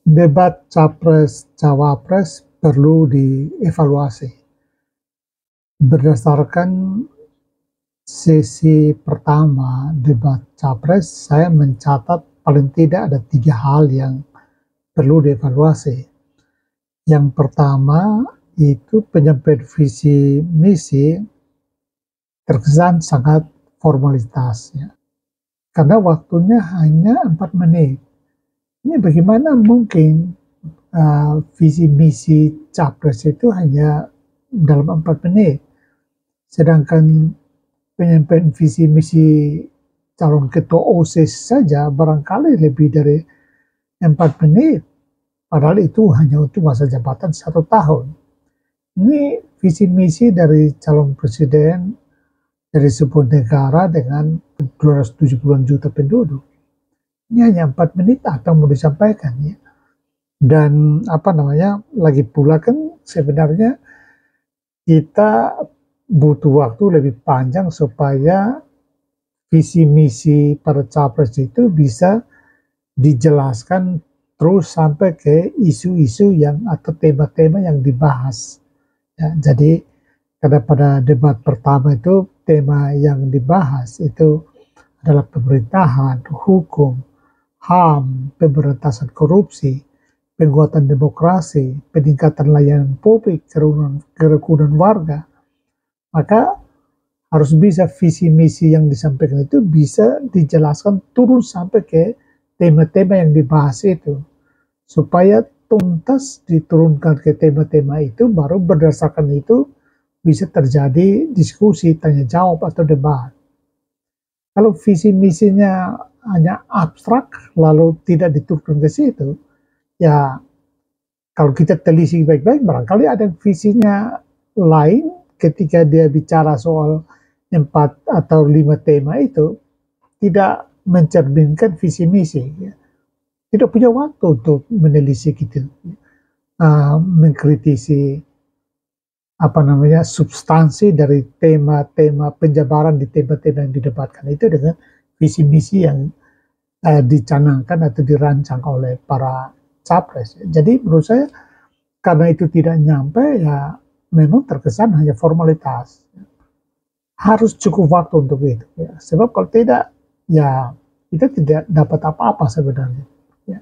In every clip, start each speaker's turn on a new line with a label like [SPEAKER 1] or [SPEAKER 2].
[SPEAKER 1] Debat Capres-Cawapres perlu dievaluasi. Berdasarkan sesi pertama debat Capres, saya mencatat paling tidak ada 3 hal yang perlu dievaluasi. Yang pertama, itu penyampaian visi misi terkesan sangat formalitas, ya. Karena waktunya hanya 4 menit. Ini bagaimana mungkin visi misi Capres itu hanya dalam 4 menit. Sedangkan penyampaian visi misi calon ketua OSIS saja barangkali lebih dari 4 menit. Padahal itu hanya untuk masa jabatan 1 tahun. Ini visi misi dari calon presiden dari sebuah negara dengan 270 juta penduduk. Ini hanya 4 menit atau mau disampaikan, ya. Dan lagi pula kan sebenarnya kita butuh waktu lebih panjang supaya visi misi para capres itu bisa dijelaskan terus sampai ke isu-isu yang atau tema-tema yang dibahas, ya. Jadi karena pada debat pertama itu tema yang dibahas itu adalah pemerintahan, hukum, HAM, pemberantasan korupsi, penguatan demokrasi, peningkatan layanan publik, kerukunan warga, maka harus bisa visi misi yang disampaikan itu bisa dijelaskan turun sampai ke tema-tema yang dibahas itu, supaya tuntas diturunkan ke tema-tema itu, baru berdasarkan itu bisa terjadi diskusi, tanya jawab atau debat. Kalau visi misinya hanya abstrak lalu tidak diturunkan ke situ, ya kalau kita telisik baik-baik barangkali ada visinya lain ketika dia bicara soal 4 atau 5 tema itu tidak mencerminkan visi misi, ya. Tidak punya waktu untuk menelisik itu, mengkritisi substansi dari tema-tema penjabaran di tema-tema yang didebatkan itu dengan visi misi yang dicanangkan atau dirancang oleh para capres. Jadi menurut saya karena itu tidak nyampe, ya memang terkesan hanya formalitas. Harus cukup waktu untuk itu, ya. Sebab kalau tidak, ya kita tidak dapat apa-apa sebenarnya, ya.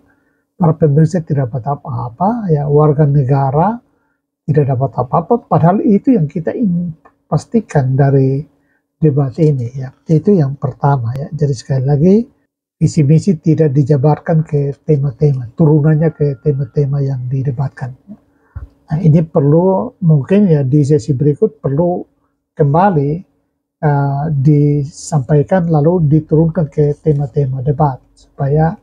[SPEAKER 1] Para pemirsa tidak dapat apa-apa, ya warga negara tidak dapat apa-apa, padahal itu yang kita ingin pastikan dari debat ini, ya. Itu yang pertama, ya. Jadi sekali lagi visi misi tidak dijabarkan ke tema-tema, turunannya ke tema-tema yang didebatkan. Nah, ini perlu mungkin ya di sesi berikut perlu kembali disampaikan lalu diturunkan ke tema-tema debat, supaya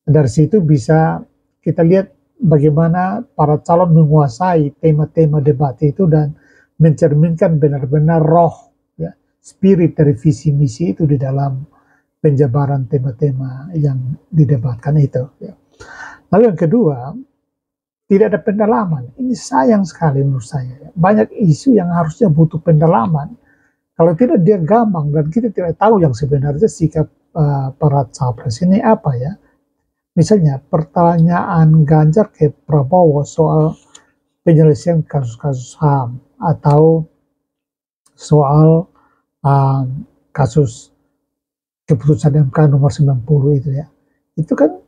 [SPEAKER 1] dari situ bisa kita lihat bagaimana para calon menguasai tema-tema debat itu dan mencerminkan benar-benar roh, ya, spirit dari visi misi itu di dalam penjabaran tema-tema yang didebatkan itu, ya. Lalu yang kedua, tidak ada pendalaman. Ini sayang sekali menurut saya, ya. Banyak isu yang harusnya butuh pendalaman. Kalau tidak dia gampang dan kita tidak tahu yang sebenarnya sikap para capres ini apa, ya. Misalnya pertanyaan Ganjar ke Prabowo soal penyelesaian kasus-kasus HAM atau soal kasus keputusan MK nomor 90 itu, ya. Itu kan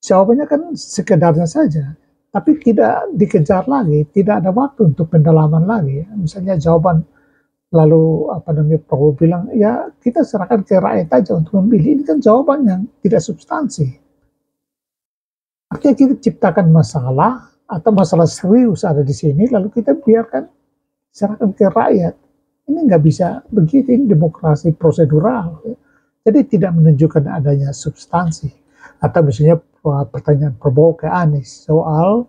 [SPEAKER 1] jawabannya kan sekedarnya saja, tapi tidak dikejar lagi, tidak ada waktu untuk pendalaman lagi, ya. Misalnya jawaban lalu Prabowo bilang, ya kita serahkan ke rakyat aja untuk memilih. Ini kan jawaban yang tidak substansi. Artinya kita ciptakan masalah atau masalah serius ada di sini, lalu kita biarkan serahkan ke rakyat. Ini nggak bisa begitu, ini demokrasi prosedural, ya. Jadi tidak menunjukkan adanya substansi. Atau misalnya pertanyaan Prabowo ke Anies soal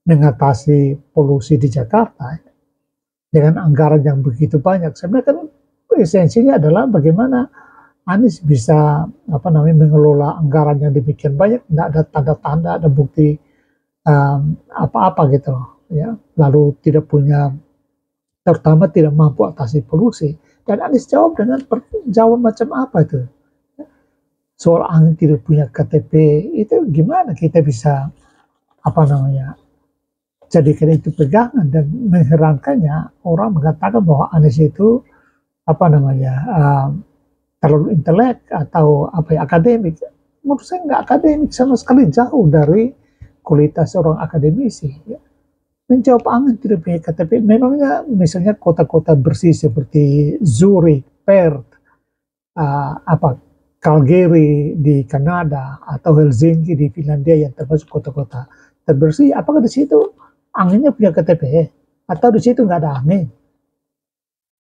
[SPEAKER 1] mengatasi polusi di Jakarta, ya, dengan anggaran yang begitu banyak. Sebenarnya kan esensinya adalah bagaimana Anies bisa mengelola anggaran yang demikian banyak, tidak ada tanda-tanda, ada bukti apa-apa gitu, ya. Lalu tidak punya, terutama tidak mampu atasi polusi. Dan Anies jawab dengan jawaban macam apa itu? Soal angin tidak punya KTP, itu gimana kita bisa apa namanya, jadikan itu pegangan, dan mengherankannya orang mengatakan bahwa Anies itu apa namanya, terlalu intelek atau apa ya, akademik. Menurut saya nggak akademik sama sekali, jauh dari kualitas seorang akademisi. Ya. Menjawab angin tidak punya KTP. Memangnya misalnya kota-kota bersih seperti Zurich, Perth, apa Calgary di Kanada atau Helsinki di Finlandia yang termasuk kota-kota terbersih, apakah di situ anginnya punya KTP atau di situ nggak ada angin?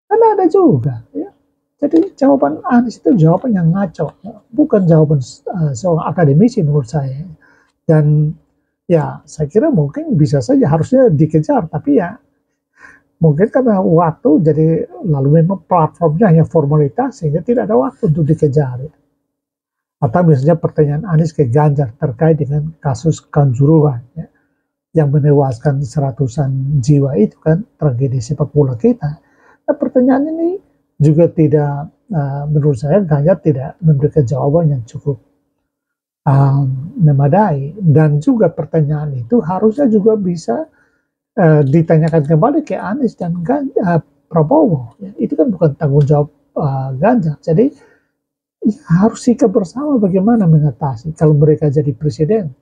[SPEAKER 1] Kan ada juga. Ya. Jadi jawaban Anies itu jawaban yang ngaco, ya. Bukan jawaban seorang akademisi menurut saya. Dan ya saya kira mungkin bisa saja harusnya dikejar, tapi ya mungkin karena waktu, jadi lalu memang platformnya hanya formalitas sehingga tidak ada waktu untuk dikejar. Ya. Atau misalnya pertanyaan Anies ke Ganjar terkait dengan kasus Kanjuruhan, ya, yang menewaskan seratusan jiwa itu kan tragedi sepak bola kita. Nah, pertanyaan ini juga tidak, menurut saya Ganjar tidak memberikan jawaban yang cukup memadai, dan juga pertanyaan itu harusnya juga bisa ditanyakan kembali ke Anies dan Prabowo. Ya, itu kan bukan tanggung jawab Ganjar. Jadi ya, harus sikap bersama bagaimana mengatasi kalau mereka jadi presiden.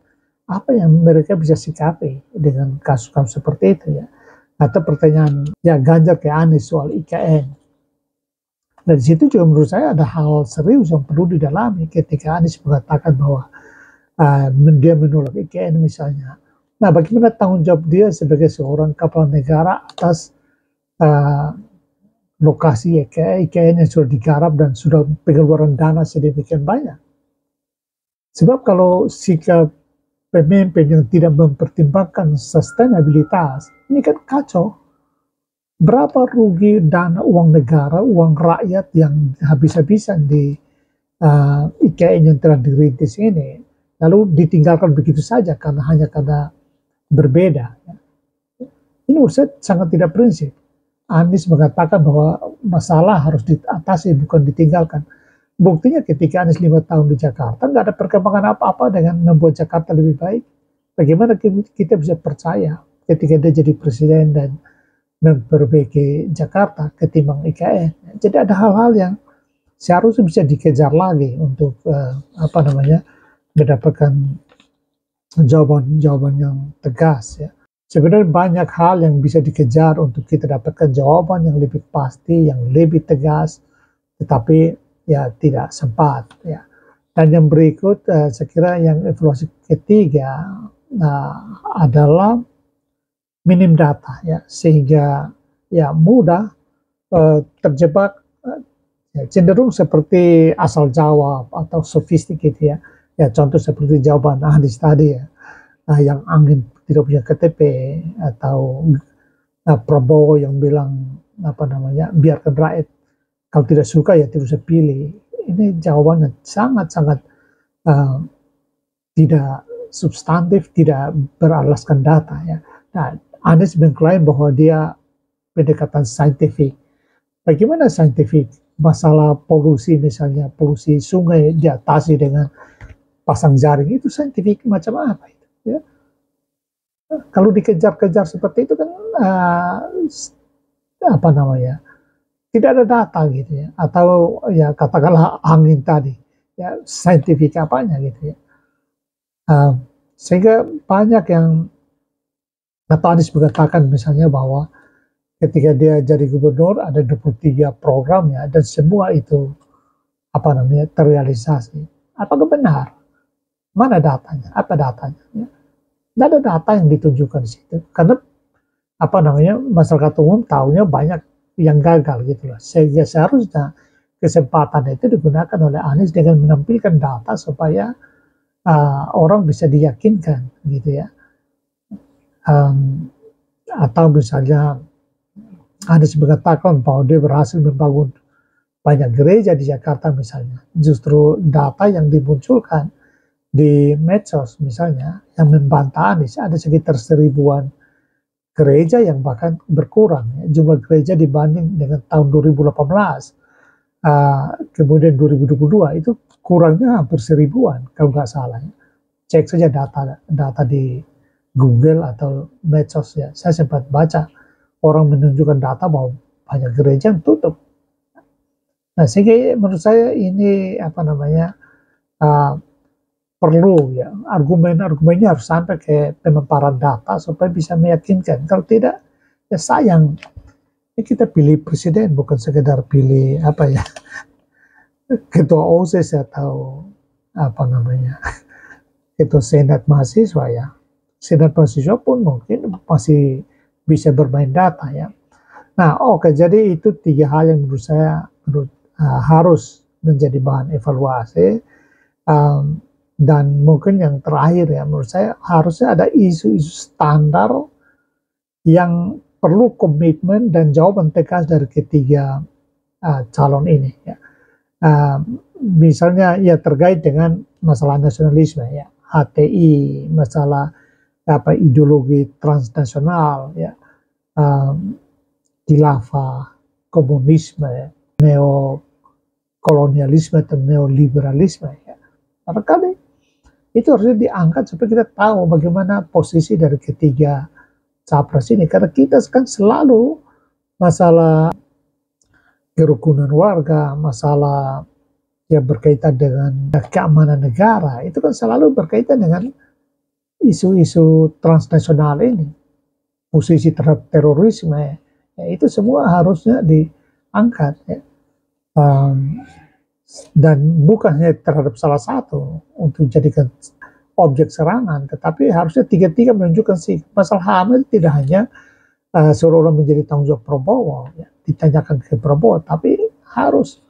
[SPEAKER 1] Apa yang mereka bisa sikapi dengan kasus-kasus seperti itu ya. Atau pertanyaan ya Ganjar ke Anies soal IKN. Dan di situ juga menurut saya ada hal serius yang perlu didalami ketika Anies mengatakan bahwa dia menolak IKN misalnya. Nah, bagaimana tanggung jawab dia sebagai seorang kepala negara atas lokasi IKN yang sudah digarap dan sudah pengeluaran dana sedemikian banyak. Sebab kalau sikap pemimpin yang tidak mempertimbangkan sustainabilitas, ini kan kacau. Berapa rugi dana uang negara, uang rakyat yang habis-habisan di IKN yang telah dirintis ini, lalu ditinggalkan begitu saja hanya karena berbeda. Ini menurut saya sangat tidak prinsip. Anies mengatakan bahwa masalah harus diatasi, bukan ditinggalkan. Buktinya ketika Anies 5 tahun di Jakarta, nggak ada perkembangan apa-apa dengan membuat Jakarta lebih baik. Bagaimana kita bisa percaya ketika dia jadi presiden dan memperbaiki Jakarta ketimbang IKN? Jadi ada hal-hal yang seharusnya bisa dikejar lagi untuk mendapatkan jawaban-jawaban yang tegas. Ya. Sebenarnya banyak hal yang bisa dikejar untuk kita dapatkan jawaban yang lebih pasti, yang lebih tegas, tetapi ya tidak sempat. Ya. Dan yang berikut, saya kira yang evaluasi ketiga adalah minim data, ya, sehingga ya mudah terjebak, ya, cenderung seperti asal jawab atau sofistik gitu ya. Ya contoh seperti jawaban Anies tadi ya, yang angin tidak punya KTP, atau Prabowo yang bilang biarkan rakyat kalau tidak suka ya tidak usah pilih. Ini jawabannya sangat-sangat tidak substantif, tidak beralaskan data ya. Nah, Anies mengklaim bahwa dia pendekatan saintifik. Bagaimana saintifik? Masalah polusi misalnya, polusi sungai diatasi dengan pasang jaring, itu saintifik macam apa itu? Ya. Kalau dikejar-kejar seperti itu kan tidak ada data gitu ya, atau ya katakanlah angin tadi, ya saintifik apanya gitu ya. Sehingga banyak yang Anies mengatakan misalnya bahwa ketika dia jadi gubernur ada 23 program ya, dan semua itu terrealisasi. Apakah benar? Mana datanya? Apa datanya? Ya. Tidak ada data yang ditunjukkan di situ, karena masyarakat umum tahunya banyak yang gagal gitu loh. Sehingga seharusnya kesempatan itu digunakan oleh Anies dengan menampilkan data supaya orang bisa diyakinkan gitu ya. Atau misalnya Anies mengatakan bahwa dia berhasil membangun banyak gereja di Jakarta misalnya. Justru data yang dimunculkan di medsos misalnya yang membantah Anies, ada sekitar 1000-an gereja yang bahkan berkurang ya, jumlah gereja dibanding dengan tahun 2018. Kemudian 2022 itu kurangnya hampir 1000-an kalau nggak salah ya. Cek saja data di Google atau medsos ya. Saya sempat baca orang menunjukkan data bahwa banyak gereja yang tutup. Nah, sehingga menurut saya ini apa namanya uh, perlu ya argumen-argumennya harus sampai ke pemaparan data supaya bisa meyakinkan. Kalau tidak, ya sayang. Ya kita pilih presiden bukan sekedar pilih apa ya ketua OSIS atau apa namanya ketua senat mahasiswa ya. Senat mahasiswa pun mungkin masih bisa bermain data ya. Nah, oke, jadi itu 3 hal yang menurut saya harus menjadi bahan evaluasi. Dan mungkin yang terakhir ya, menurut saya harusnya ada isu-isu standar yang perlu komitmen dan jawaban tegas dari ketiga calon ini ya. Misalnya ya terkait dengan masalah nasionalisme ya, HTI, masalah ideologi transnasional ya, khilafah, komunisme, neokolonialisme atau neoliberalisme ya. Barangkali itu harusnya diangkat supaya kita tahu bagaimana posisi dari ketiga capres ini, karena kita kan selalu masalah kerukunan warga, masalah yang berkaitan dengan keamanan negara, itu kan selalu berkaitan dengan isu-isu transnasional ini, posisi terhadap terorisme, ya, itu semua harusnya diangkat ya. Dan bukan hanya terhadap salah satu untuk jadikan objek serangan, tetapi harusnya tiga-tiga menunjukkan sih masalah HAM itu tidak hanya seolah-olah menjadi tanggung jawab Prabowo, ya, ditanyakan ke Prabowo, tapi harus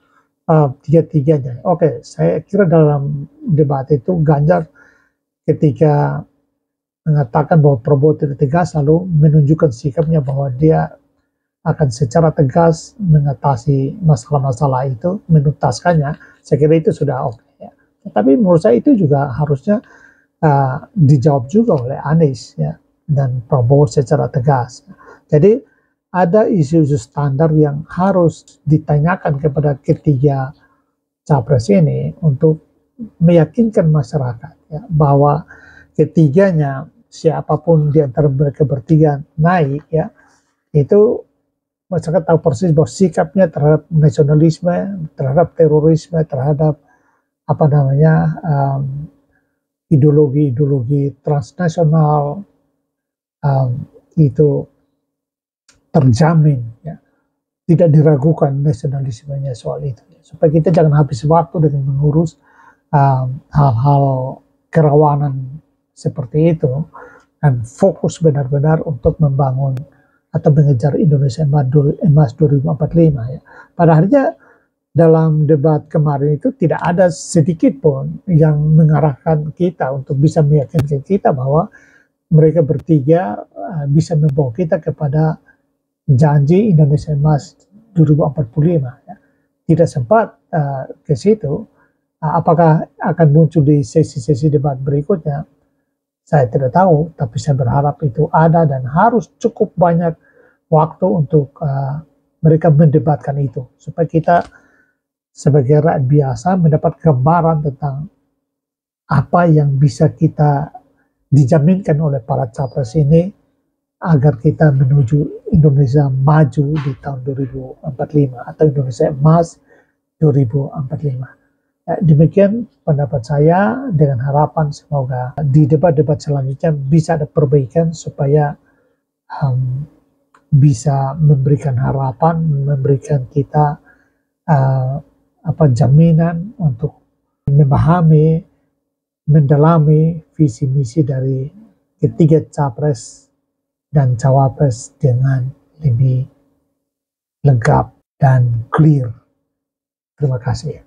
[SPEAKER 1] tiga-tiganya. Oke, saya kira dalam debat itu Ganjar ketika mengatakan bahwa Prabowo tidak tegas, lalu menunjukkan sikapnya bahwa dia akan secara tegas mengatasi masalah-masalah itu, menuntaskannya. Saya kira itu sudah oke ya. Tapi menurut saya itu juga harusnya dijawab juga oleh Anies ya, dan Prabowo secara tegas. Jadi ada isu-isu standar yang harus ditanyakan kepada ketiga capres ini untuk meyakinkan masyarakat ya, bahwa ketiganya siapapun di antara mereka bertiga naik ya, itu masyarakat tahu persis bahwa sikapnya terhadap nasionalisme, terhadap terorisme, terhadap apa namanya ideologi-ideologi transnasional itu terjamin ya, tidak diragukan nasionalismenya soal itu ya. Supaya kita jangan habis waktu dengan mengurus hal-hal kerawanan seperti itu, dan fokus benar-benar untuk membangun atau mengejar Indonesia Emas 2045 ya. Pada akhirnya dalam debat kemarin itu tidak ada sedikit pun yang mengarahkan kita untuk bisa meyakinkan kita bahwa mereka bertiga bisa membawa kita kepada janji Indonesia Emas 2045 ya. Tidak sempat ke situ. Apakah akan muncul di sesi-sesi debat berikutnya? Saya tidak tahu, tapi saya berharap itu ada dan harus cukup banyak waktu untuk mereka mendebatkan itu, supaya kita sebagai rakyat biasa mendapat gambaran tentang apa yang bisa kita dijaminkan oleh para capres ini agar kita menuju Indonesia maju di tahun 2045 atau Indonesia Emas 2045. Ya, demikian pendapat saya, dengan harapan semoga di debat-debat selanjutnya bisa ada perbaikan supaya bisa memberikan harapan, memberikan kita jaminan untuk memahami, mendalami visi misi dari ketiga capres dan cawapres dengan lebih lengkap dan clear. Terima kasih.